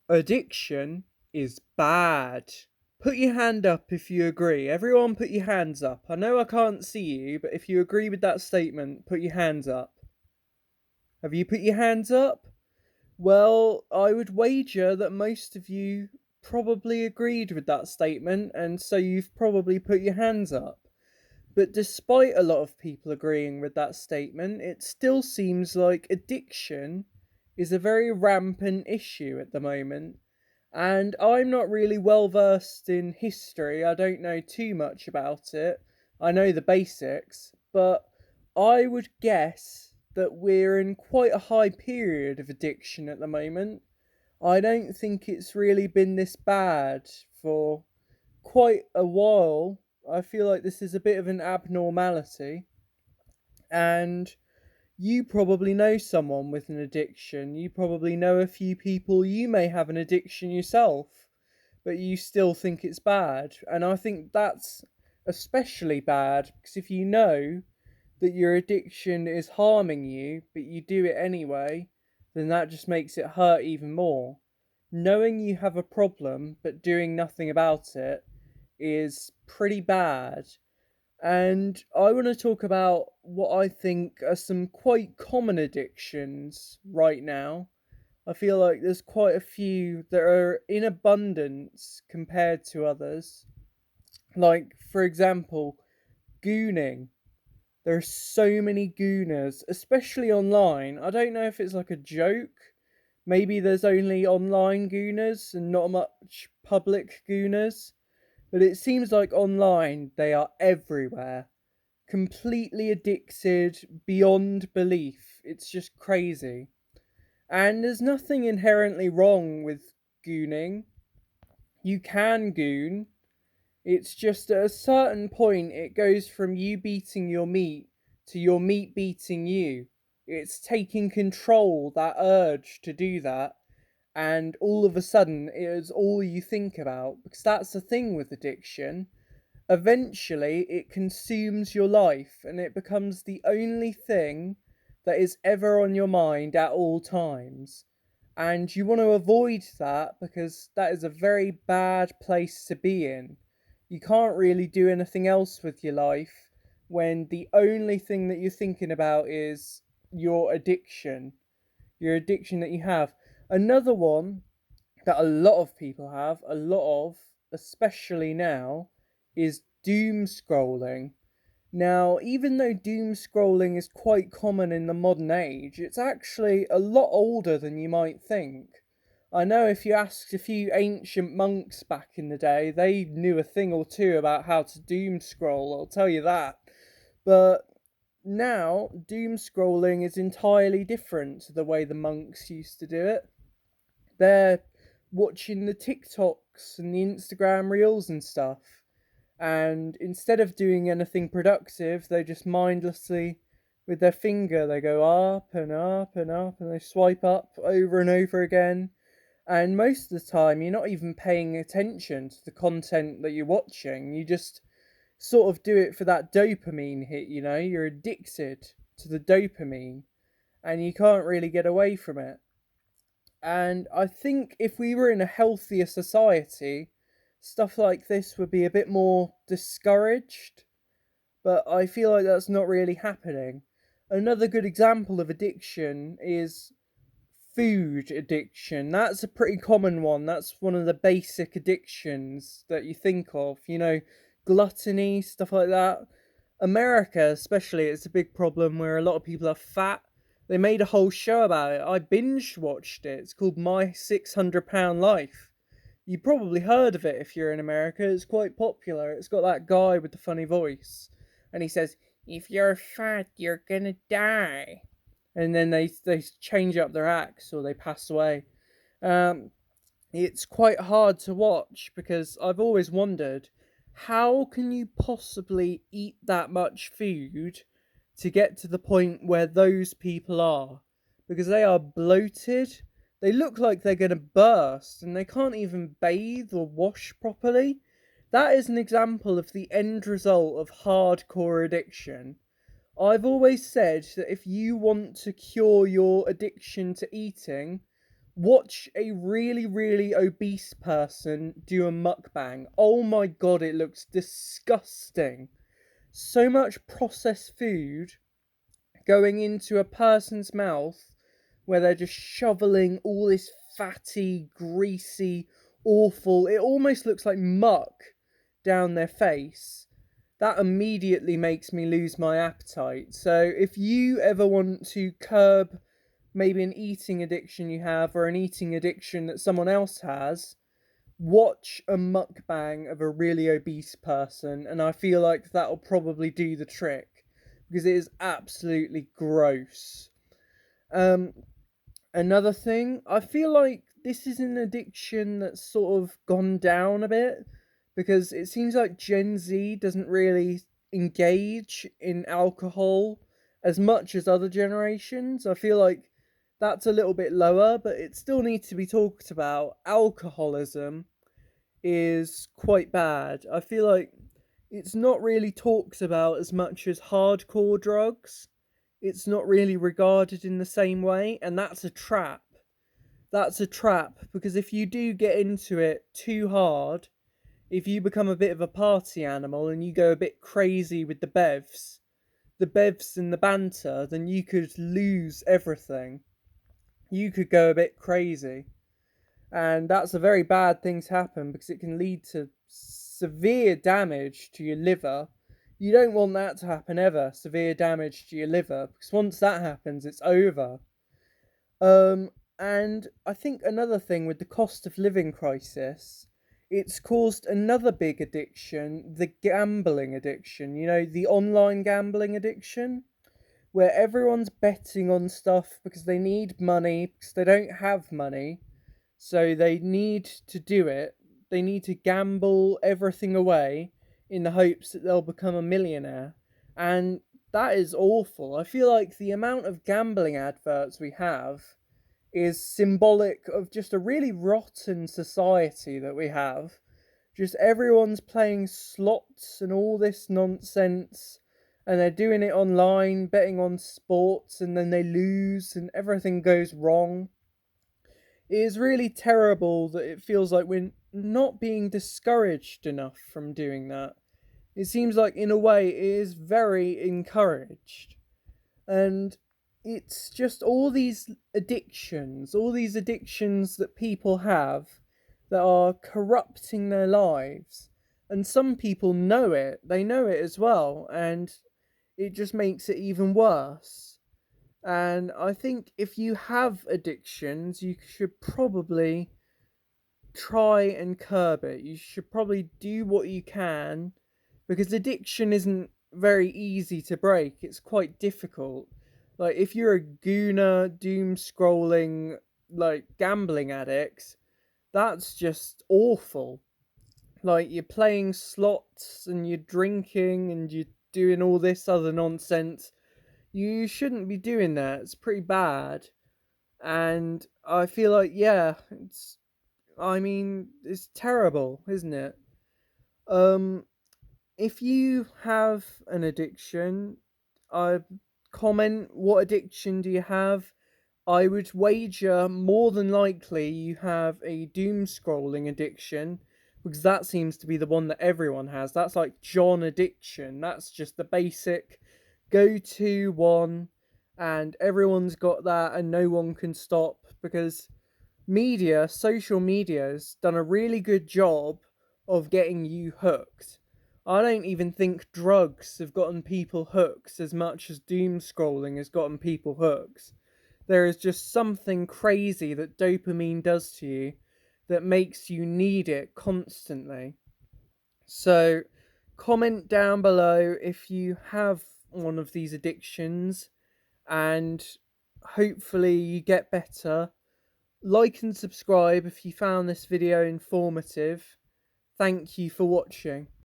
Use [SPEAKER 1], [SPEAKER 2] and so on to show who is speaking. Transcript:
[SPEAKER 1] Addiction is bad. Put your hand up if you agree. Everyone put your hands up. I know I can't see you, but if you agree with that statement, put your hands up. Have you put your hands up? Well, I would wager that most of you probably agreed with that statement, and so you've probably put your hands up. But despite a lot of people agreeing with that statement, it still seems like addiction is a very rampant issue at the moment. And I'm not really well versed in history, I don't know too much about it. I know the basics, but I would guess that we're in quite a high period of addiction at the moment. I don't think it's really been this bad for quite a while. I feel like this is a bit of an abnormality. And you probably know someone with an addiction. You probably know a few people. You may have an addiction yourself, but you still think it's bad. And I think that's especially bad because if you know that your addiction is harming you, but you do it anyway, then that just makes it hurt even more. Knowing you have a problem but doing nothing about it is pretty bad. And I want to talk about what I think are some quite common addictions right now. I feel like there's quite a few that are in abundance compared to others. Like, for example, gooning. There are so many gooners, especially online. I don't know if it's like a joke. Maybe there's only online gooners and not much public gooners. But it seems like online they are everywhere. Completely addicted beyond belief. It's just crazy. And there's nothing inherently wrong with gooning. You can goon. It's just at a certain point it goes from you beating your meat to your meat beating you. It's taking control, that urge to do that, and all of a sudden it is all you think about. Because that's the thing with addiction. Eventually it consumes your life and it becomes the only thing that is ever on your mind at all times. And you want to avoid that because that is a very bad place to be in. You can't really do anything else with your life when the only thing that you're thinking about is your addiction that you have. Another one that a lot of people have, especially now, is doom scrolling. Now, even though doom scrolling is quite common in the modern age, it's actually a lot older than you might think. I know if you asked a few ancient monks back in the day, they knew a thing or two about how to doom scroll, I'll tell you that. But now, doom scrolling is entirely different to the way the monks used to do it. They're watching the TikToks and the Instagram reels and stuff. And instead of doing anything productive, they just mindlessly, with their finger, they go up and up and up and they swipe up over and over again. And most of the time, you're not even paying attention to the content that you're watching. You just sort of do it for that dopamine hit, you know? You're addicted to the dopamine and you can't really get away from it. And I think if we were in a healthier society, stuff like this would be a bit more discouraged. But I feel like that's not really happening. Another good example of addiction is food addiction. That's a pretty common one. That's one of the basic addictions that you think of. Gluttony, stuff like that. America, especially, it's a big problem where a lot of people are fat. They made a whole show about it. I binge watched it. It's called My 600 Pound Life. You probably heard of it if you're in America. It's quite popular. It's got that guy with the funny voice. And he says, "If you're fat, you're gonna die." And then they change up their acts or they pass away. Um, it's quite hard to watch because I've always wondered how can you possibly eat that much food to get to the point where those people are? Because they are bloated, they look like they're going to burst, and they can't even bathe or wash properly. That is an example of the end result of hardcore addiction. I've always said that if you want to cure your addiction to eating, Watch a really, really obese person do a mukbang. Oh my god, it looks disgusting. So much processed food going into a person's mouth where they're just shoveling all this fatty, greasy, awful, it almost looks like muck down their face. That immediately makes me lose my appetite. So if you ever want to curb maybe an eating addiction you have or an eating addiction that someone else has, watch a mukbang of a really obese person, and I feel like that'll probably do the trick because it is absolutely gross. Um, Another thing, I feel like this is an addiction that's sort of gone down a bit because it seems like Gen Z doesn't really engage in alcohol as much as other generations. I feel like that's a little bit lower, but it still needs to be talked about. Alcoholism is quite bad. I feel like it's not really talked about as much as hardcore drugs. It's not really regarded in the same way, and that's a trap. That's a trap because if you do get into it too hard, if you become a bit of a party animal and you go a bit crazy with the bevs and the banter, then you could lose everything. You could go a bit crazy. And that's a very bad thing to happen because it can lead to severe damage to your liver. You don't want that to happen ever, severe damage to your liver, because once that happens, it's over. Um, and I think another thing with the cost of living crisis, it's caused another big addiction, the gambling addiction, the online gambling addiction, where everyone's betting on stuff because they need money, because they don't have money, so they need to do it. They need to gamble everything away in the hopes that they'll become a millionaire. And that is awful. I feel like the amount of gambling adverts we have is symbolic of just a really rotten society that we have. Just everyone's playing slots and all this nonsense, and they're doing it online, betting on sports, and then they lose and everything goes wrong. It is really terrible that it feels like we're not being discouraged enough from doing that. It seems like, in a way, it is very encouraged. And it's just all these addictions that people have that are corrupting their lives. And some people know it, they know it as well, and it just makes it even worse. And I think if you have addictions, you should probably try and curb it. You should probably do what you can because addiction isn't very easy to break. It's quite difficult. Like if you're a gooner, doom scrolling, like gambling addict, that's just awful. Like you're playing slots and you're drinking and you're doing all this other nonsense. You shouldn't be doing that. It's pretty bad. And I feel like, yeah, it's terrible, isn't it? Um, if you have an addiction, I comment what addiction do you have? I would wager more than likely you have a doom scrolling addiction because that seems to be the one that everyone has. That's like John addiction. That's just the basic go to one, and everyone's got that, and no one can stop because social media has done a really good job of getting you hooked. I don't even think drugs have gotten people hooked as much as doom scrolling has gotten people hooked. There is just something crazy that dopamine does to you that makes you need it constantly. So, comment down below if you have one of these addictions, and hopefully you get better. Like and subscribe if you found this video informative. Thank you for watching.